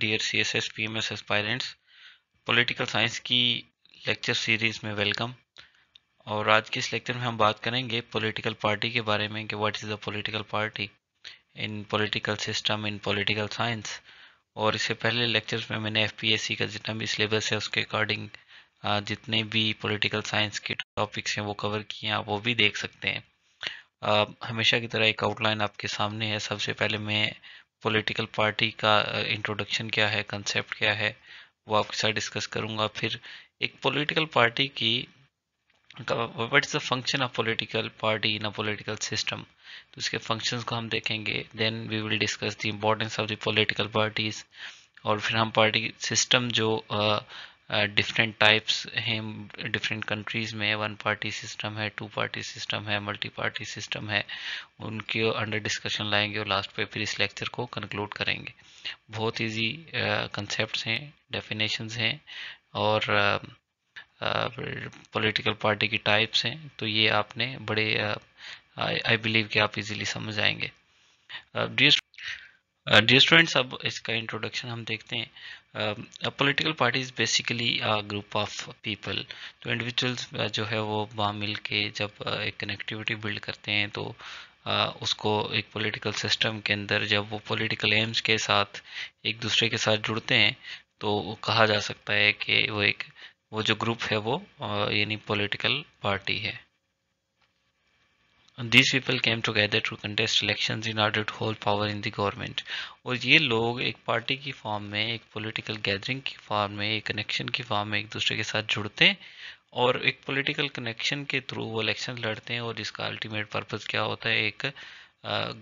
Dear CSS PMS aspirants, political science की lecture series में welcome. और आज के इस लेक्चर में हम बात करेंगे पॉलिटिकल पार्टी के बारे में कि what is the political party in political system in political science. और इससे पहले लेक्चर्स में मैंने FPSC का जितना भी सिलेबस है उसके अकॉर्डिंग जितने भी पॉलिटिकल साइंस के टॉपिक्स हैं वो कवर किए हैं, आप वो भी देख सकते हैं। हमेशा की तरह एक आउटलाइन आपके सामने है। सबसे पहले मैं पॉलिटिकल पार्टी का इंट्रोडक्शन क्या है, कंसेप्ट क्या है, वो आपके साथ डिस्कस करूंगा। फिर एक पॉलिटिकल पार्टी की what is the function of political party in a political system, तो इसके फंक्शंस को हम देखेंगे। Then we will discuss the importance of the political parties. और फिर हम पार्टी सिस्टम जो डिफरेंट टाइप्स हैं डिफरेंट कंट्रीज़ में, वन पार्टी सिस्टम है, टू पार्टी सिस्टम है, मल्टी पार्टी सिस्टम है, उनके अंडर डिस्कशन लाएंगे और लास्ट पे फिर इस लेक्चर को कंक्लूड करेंगे। बहुत इजी कंसेप्ट्स हैं, डेफिनेशंस हैं और पॉलिटिकल पार्टी की टाइप्स हैं, तो ये आपने बड़े आई बिलीव कि आप इजीली समझ आएंगे। डियर स्टूडेंट्स, अब इसका इंट्रोडक्शन हम देखते हैं। Political party is basically group of people. तो इंडिविजुअल्स जो है वो वहाँ मिल के जब एक कनेक्टिविटी बिल्ड करते हैं, तो उसको एक पॉलिटिकल सिस्टम के अंदर जब वो पॉलिटिकल एम्स के साथ एक दूसरे के साथ जुड़ते हैं, तो कहा जा सकता है कि वो जो ग्रुप है वो यानी पॉलिटिकल पार्टी है। These people came together to contest elections in order to hold power in the government। और ये लोग एक पार्टी की फॉर्म में, एक पॉलिटिकल गैदरिंग की फॉर्म में, एक कनेक्शन की फॉर्म में एक दूसरे के साथ जुड़ते हैं और एक पॉलिटिकल कनेक्शन के थ्रू वो इलेक्शन लड़ते हैं। और इसका अल्टीमेट पर्पस क्या होता है, एक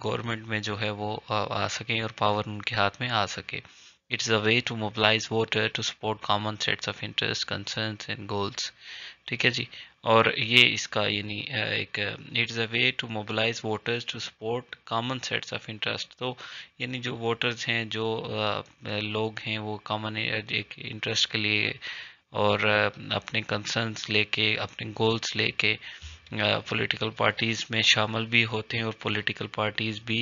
गवर्नमेंट में जो है वो आ सके और पावर उनके हाथ में आ सके। It's a way to mobilise voter to support common sets of interest, concerns and goals. ठीक है जी। और ये इसका यानी एक it's a way to mobilise voters to support common sets of interest. तो यानी जो वोटर्स हैं, जो लोग हैं, वो कॉमन एक इंटरेस्ट के लिए और अपने कंसर्न्स लेके, अपने गोल्स लेके पॉलिटिकल पार्टीज़ में शामिल भी होते हैं। और पॉलिटिकल पार्टीज़ भी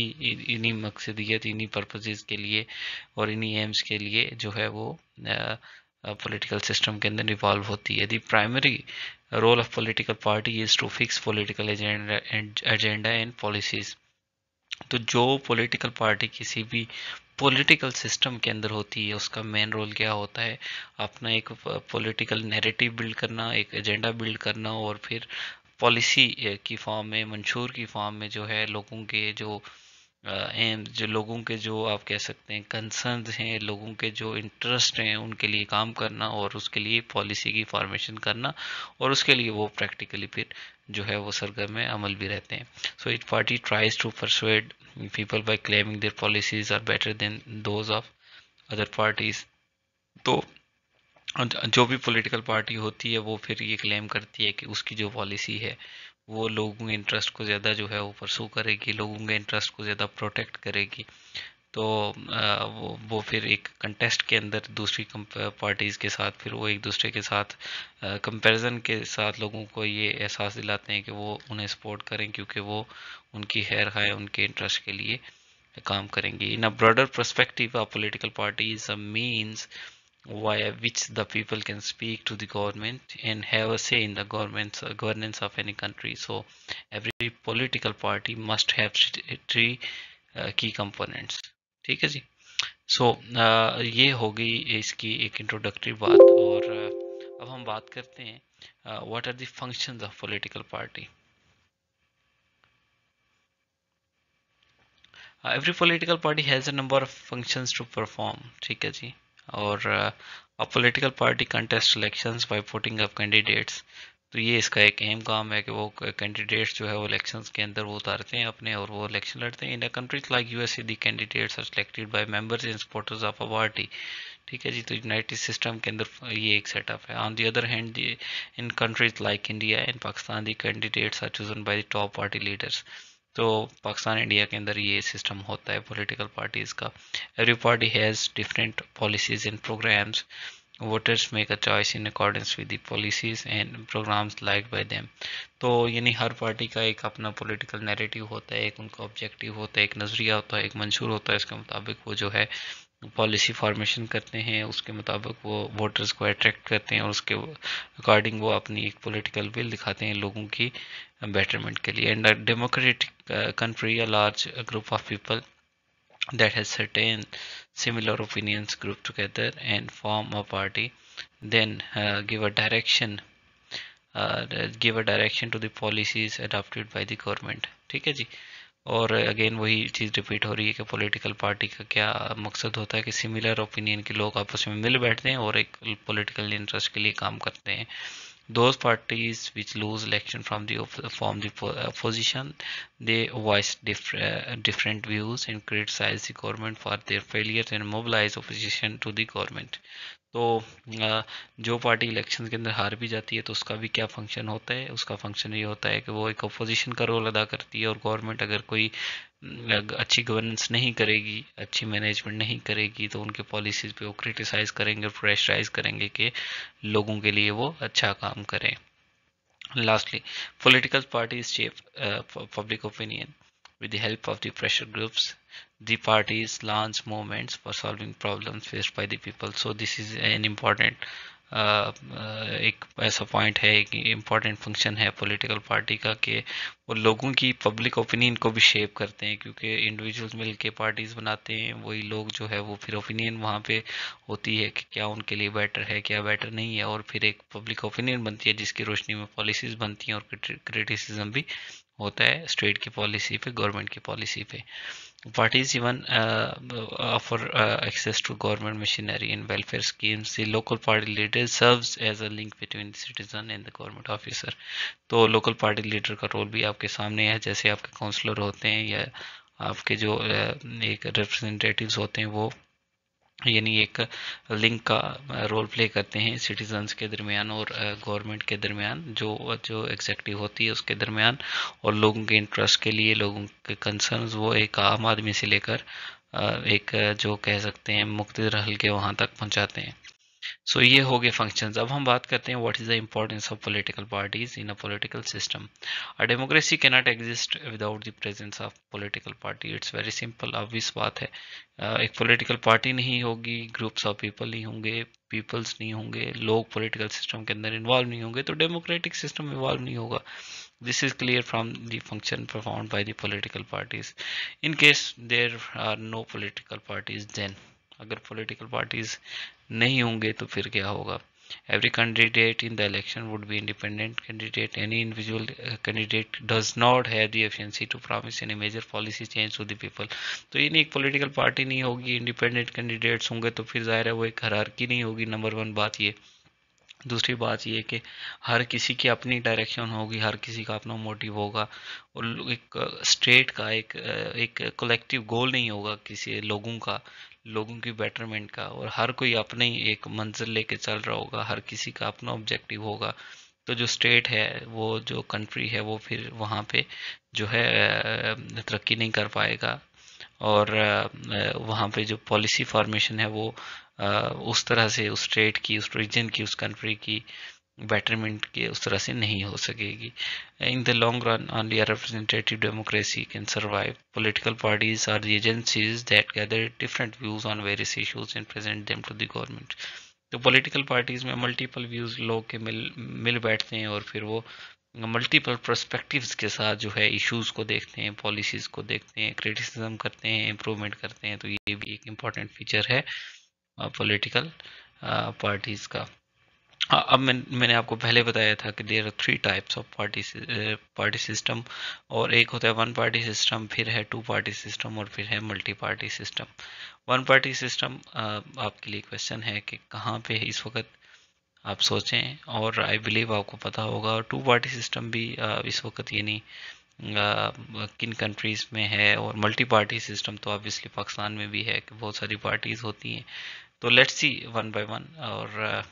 इन्हीं मकसदियत, इन्हीं पर्पसेस के लिए और इन्हीं एम्स के लिए जो है वो पॉलिटिकल सिस्टम के अंदर इवॉल्व होती है। The primary role of political party is to fix political agenda and policies. तो जो पॉलिटिकल पार्टी किसी भी पॉलिटिकल सिस्टम के अंदर होती है, उसका मेन रोल क्या होता है, अपना एक पॉलिटिकल नैरेटिव बिल्ड करना, एक एजेंडा बिल्ड करना और फिर पॉलिसी की फॉर्म में, मंशूर की फॉर्म में जो है लोगों के जो एम, जो लोगों के जो आप कह सकते हैं कंसर्न हैं, लोगों के जो इंटरेस्ट हैं, उनके लिए काम करना और उसके लिए पॉलिसी की फॉर्मेशन करना और उसके लिए वो प्रैक्टिकली फिर जो है वो सरगर्म में अमल भी रहते हैं। So it party tries to persuade people by claiming their policies are better than those of other parties। तो जो भी पॉलिटिकल पार्टी होती है वो फिर ये क्लेम करती है कि उसकी जो पॉलिसी है वो लोगों के इंटरेस्ट को ज़्यादा जो है वो परसू करेगी, लोगों के इंटरेस्ट को ज़्यादा प्रोटेक्ट करेगी। तो वो फिर एक कंटेस्ट के अंदर दूसरी पार्टीज़ के साथ फिर वो एक दूसरे के साथ कंपैरिजन के साथ लोगों को ये एहसास दिलाते हैं कि वो उन्हें सपोर्ट करें, क्योंकि वो उनकी खैर खाए, उनके इंटरेस्ट के लिए काम करेंगे। In a broader perspective, a political party is a means via which the people can speak to the government and have a say in the governance of any country। So every political party must have three key components। ठीक है जी। सो ये हो गई इसकी एक introductory बात। और अब हम बात करते हैं what are the functions of political party. Every political party has a number of functions to perform. ठीक है जी। और a political party contest elections by putting up candidates. तो ये इसका एक अहम काम है कि वो कैंडिडेट्स जो है वो इलेक्शंस के अंदर वो उतारते हैं अपने और वो इलेक्शन लड़ते हैं। In a countries like USA the candidates are selected by members and supporters of a party. ठीक है जी। तो यूनाइटेड सिस्टम के अंदर ये एक सेटअप है। On the other hand in countries like India and Pakistan the candidates are chosen by the top party leaders. तो Pakistan, India के अंदर ये सिस्टम होता है पॉलिटिकल पार्टीज का। Every party has different policies and programmes. Voters make a choice in accordance with the policies and programmes like by them. तो यानी हर party का एक अपना पॉलिटिकल नैरेटिव होता है, एक उनका ऑब्जेक्टिव होता है, एक नज़रिया होता है, एक मंशूर होता है। इसके मुताबिक वो जो है पॉलिसी फॉर्मेशन करते हैं, उसके मुताबिक वो वोटर्स को अट्रैक्ट करते हैं और उसके अकॉर्डिंग वो अपनी एक पॉलिटिकल विल दिखाते हैं लोगों की बेटरमेंट के लिए। And a democratic country, a large group of people that has certain similar opinions group together and form a party, then give a direction to the policies adopted by the government। ठीक है जी। और again वही चीज़ repeat हो रही है कि political party का क्या मकसद होता है कि सिमिलर ओपिनियन के लोग आपस में मिल बैठते हैं और एक पॉलिटिकल इंटरेस्ट के लिए काम करते हैं। Those parties which lose election from the opposition, they voice different views and criticize the government for their failures and mobilize opposition to the government। तो जो पार्टी इलेक्शन के अंदर हार भी जाती है तो उसका भी क्या फंक्शन होता है, उसका फंक्शन ये होता है कि वो एक अपोजिशन का रोल अदा करती है, और गवर्नमेंट अगर कोई अच्छी गवर्नेंस नहीं करेगी, अच्छी मैनेजमेंट नहीं करेगी, तो उनके पॉलिसीज पे वो क्रिटिसाइज करेंगे और प्रेशराइज करेंगे कि लोगों के लिए वो अच्छा काम करें। Lastly, political parties shape public opinion. With the help of the pressure groups, the parties launch movements for solving problems faced by the people. So this is an important एक ऐसा पॉइंट है, एक इम्पॉर्टेंट फंक्शन है political party का कि वो लोगों की पब्लिक ओपिनियन को भी शेप करते हैं, क्योंकि इंडिविजुअल्स मिल के पार्टीज बनाते हैं, वही लोग जो है वो फिर ओपिनियन वहाँ पे होती है कि क्या उनके लिए बेटर है, क्या बेटर नहीं है, और फिर एक पब्लिक ओपिनियन बनती है जिसकी रोशनी में पॉलिसीज बनती हैं और क्रिटिसिज्म भी होता है स्टेट की पॉलिसी पे, गवर्नमेंट की पॉलिसी पे। Parties even offer access to government machinery and welfare schemes. The local party leader serves as a link between the citizen and the government officer। तो लोकल पार्टी लीडर का role भी आपके सामने है, जैसे आपके काउंसलर होते हैं या आपके जो एक रिप्रेजेंटेटिव्स होते हैं, वो यानी एक लिंक का रोल प्ले करते हैं सिटीजन्स के दरमियान और गवर्नमेंट के दरमियान, जो जो एग्जेक्टिव होती है उसके दरमियान, और लोगों के इंटरेस्ट के लिए, लोगों के कंसर्न्स वो एक आम आदमी से लेकर एक जो कह सकते हैं मुक्तदर हल्के वहाँ तक पहुँचाते हैं। सो ये हो गए फंक्शंस। अब हम बात करते हैं what is the importance of political parties in a political system. A democracy can not exist without the presence of political party. It's very simple, obvious बात है। एक पॉलिटिकल पार्टी नहीं होगी, ग्रुप्स ऑफ पीपल नहीं होंगे, peoples नहीं होंगे, लोग पॉलिटिकल सिस्टम के अंदर इन्वॉल्व नहीं होंगे, तो डेमोक्रेटिक सिस्टम इवॉल्व नहीं होगा। This is clear from the function performed by the political parties. In case there are no political parties, then अगर पॉलिटिकल पार्टीज नहीं होंगे तो फिर क्या होगा? Every candidate in the election would be independent candidate. Any individual candidate does not have the efficiency to promise any major policy change to the people। तो ये नहीं, एक पॉलिटिकल पार्टी नहीं होगी, इंडिपेंडेंट कैंडिडेट्स होंगे, तो फिर जाहिर है वो एक हायरार्की नहीं होगी। नंबर वन बात ये। दूसरी बात ये कि हर किसी की अपनी डायरेक्शन होगी, हर किसी का अपना मोटिव होगा, और एक स्टेट का एक कलेक्टिव गोल नहीं होगा किसी लोगों का, लोगों की बेटरमेंट का, और हर कोई अपने ही एक मंजिल लेके चल रहा होगा, हर किसी का अपना ऑब्जेक्टिव होगा। तो जो स्टेट है, वो जो कंट्री है, वो फिर वहाँ पे जो है तरक्की नहीं कर पाएगा, और वहाँ पे जो पॉलिसी फॉर्मेशन है वो उस तरह से उस स्टेट की, उस रीजन की, उस कंट्री की बेटरमेंट के उस तरह से नहीं हो सकेगी। In the long run only a representative democracy can survive। Political parties are the agencies that gather different views on various issues and present them to the government। तो पॉलिटिकल पार्टीज में multiple views लोग के मिल बैठते हैं, और फिर वो multiple perspectives के साथ जो है इश्यूज को देखते हैं, पॉलिसीज को देखते हैं, क्रिटिसिज्म करते हैं, इम्प्रूवमेंट करते हैं। तो ये भी एक इम्पॉर्टेंट फीचर है पॉलिटिकल पार्टीज का। अब मैंने आपको पहले बताया था कि there are three types of party system, और एक होता है वन पार्टी सिस्टम, फिर है टू पार्टी सिस्टम, और फिर है multi party system. One party system आपके लिए क्वेश्चन है कि कहाँ पे इस वक्त आप सोचें, और आई बिलीव आपको पता होगा। और टू पार्टी सिस्टम भी इस वक्त ये नहीं किन कंट्रीज़ में है, और मल्टी पार्टी सिस्टम तो ऑब्वियसली पाकिस्तान में भी है कि बहुत सारी पार्टीज़ होती हैं। तो let's see one by one. और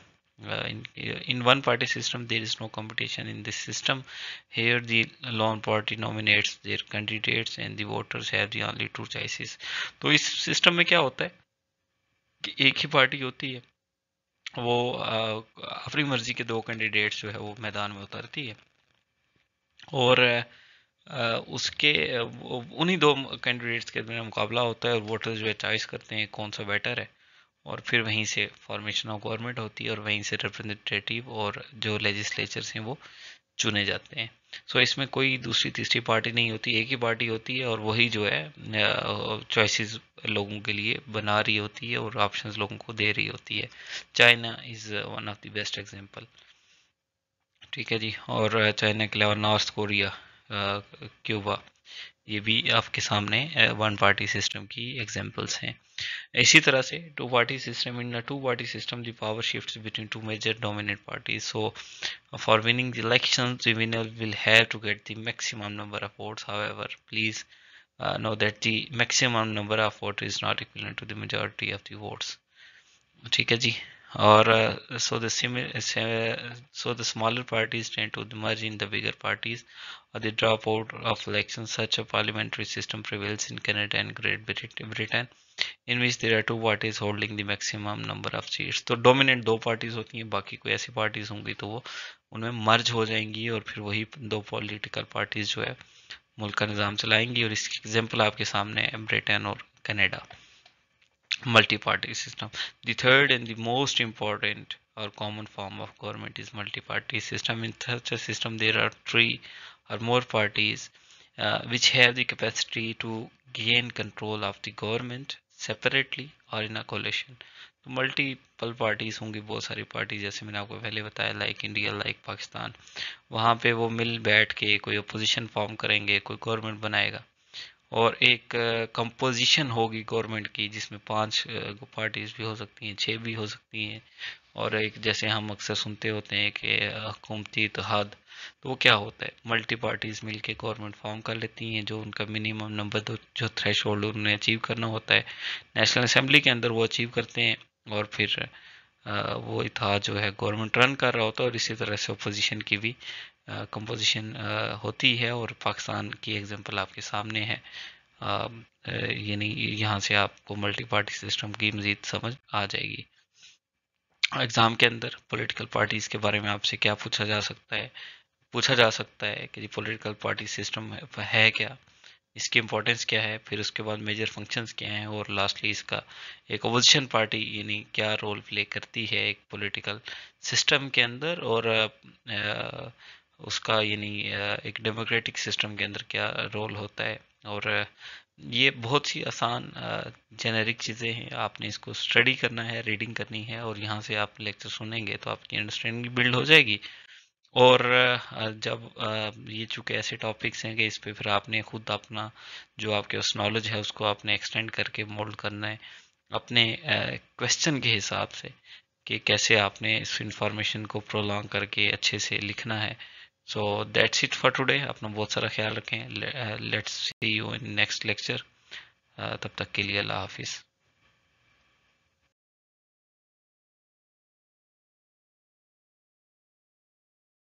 in one party system there is no competition in this system। Here the lone party nominates their candidates and the voters have the only two choices। तो इस system में क्या होता है कि एक ही party होती है, वो अपनी मर्जी के दो कैंडिडेट्स जो है वो मैदान में उतारती है, और उसके उन्हीं दो कैंडिडेट्स के में मुकाबला होता है और वोटर्स जो है चॉइस करते हैं कौन सा बेटर है, और फिर वहीं से फॉर्मेशन ऑफ गवर्नमेंट होती है और वहीं से रिप्रेजेंटेटिव और जो लेजिस्लेचर्स हैं वो चुने जाते हैं। सो इसमें कोई दूसरी तीसरी पार्टी नहीं होती, एक ही पार्टी होती है और वही जो है चॉइसेस लोगों के लिए बना रही होती है और ऑप्शंस लोगों को दे रही होती है। China is one of the best example. ठीक है जी। और चाइना के अलावा नॉर्थ कोरिया, क्यूबा, ये भी आपके सामने वन पार्टी सिस्टम की एग्जांपल्स हैं। इसी तरह से two party system, in two party system the power shifts between two major dominant parties. So for winning the elections, the winner will have to get the maximum number of votes. However, please know that the maximum number of votes is not equivalent to the majority of the votes. ठीक है जी। और so the smaller parties tend to merge in the bigger parties or they drop out of elections. Such a parliamentary system prevails in Canada and Great Britain, in which there are two parties holding the maximum number of seats. तो dominant दो parties होती हैं, बाकी कोई ऐसी parties होंगी तो वो उनमें मर्ज हो जाएंगी और फिर वही दो पॉलिटिकल पार्टीज जो है मुल्क का निज़ाम चलाएंगी। और इसकी एग्जांपल आपके सामने है ब्रिटेन और Canada. Multi-party system. The third and the most important or common form of government is multi-party system. In such a system, there are three or more parties which have the capacity to gain control of the government separately or in a coalition. तो multiple parties होंगी, बहुत सारी party, जैसे मैंने आपको पहले बताया, like India, like Pakistan. वहाँ पे वो मिल बैठ के कोई अपोजिशन फॉर्म करेंगे, कोई गवर्नमेंट बनाएगा और एक कंपोजिशन होगी गवर्नमेंट की जिसमें 5 पार्टीज भी हो सकती हैं, 6 भी हो सकती हैं। और एक जैसे हम अक्सर सुनते होते हैं कि हुकूमती इत्तेहाद, तो वो क्या होता है, मल्टी पार्टीज मिलके गवर्नमेंट फॉर्म कर लेती हैं, जो उनका मिनिमम नंबर जो थ्रेश होल्ड उन्हें अचीव करना होता है नेशनल असेंबली के अंदर वो अचीव करते हैं और फिर वो इत्तेहाद जो है गवर्नमेंट रन कर रहा होता है। और इसी तरह से अपोजिशन की भी कंपोजिशन होती है और पाकिस्तान की एग्जांपल आपके सामने है। यानी यहाँ से आपको मल्टी पार्टी सिस्टम की मज़ीद समझ आ जाएगी। एग्ज़ाम के अंदर पॉलिटिकल पार्टीज़ के बारे में आपसे क्या पूछा जा सकता है, पूछा जा सकता है कि पॉलिटिकल पार्टी सिस्टम है क्या, इसकी इम्पोर्टेंस क्या है, फिर उसके बाद मेजर फंक्शंस क्या हैं, और लास्टली इसका एक अपोजिशन पार्टी यानी क्या रोल प्ले करती है एक पॉलिटिकल सिस्टम के अंदर, और उसका यानी एक डेमोक्रेटिक सिस्टम के अंदर क्या रोल होता है। और ये बहुत सी आसान जेनेरिक चीज़ें हैं, आपने इसको स्टडी करना है, रीडिंग करनी है, और यहाँ से आप लेक्चर सुनेंगे तो आपकी अंडरस्टैंडिंग बिल्ड हो जाएगी। और जब ये चूँकि ऐसे टॉपिक्स हैं कि इस पे फिर आपने खुद अपना जो आपके उस नॉलेज है उसको आपने एक्सटेंड करके मोल्ड करना है अपने क्वेश्चन के हिसाब से, कि कैसे आपने इस इंफॉर्मेशन को प्रोलॉन्ग करके अच्छे से लिखना है। So that's it for today. अपना बहुत सारा ख्याल रखें। Let's see you in next lecture. तब तक के लिए अल्लाह हाफिज़।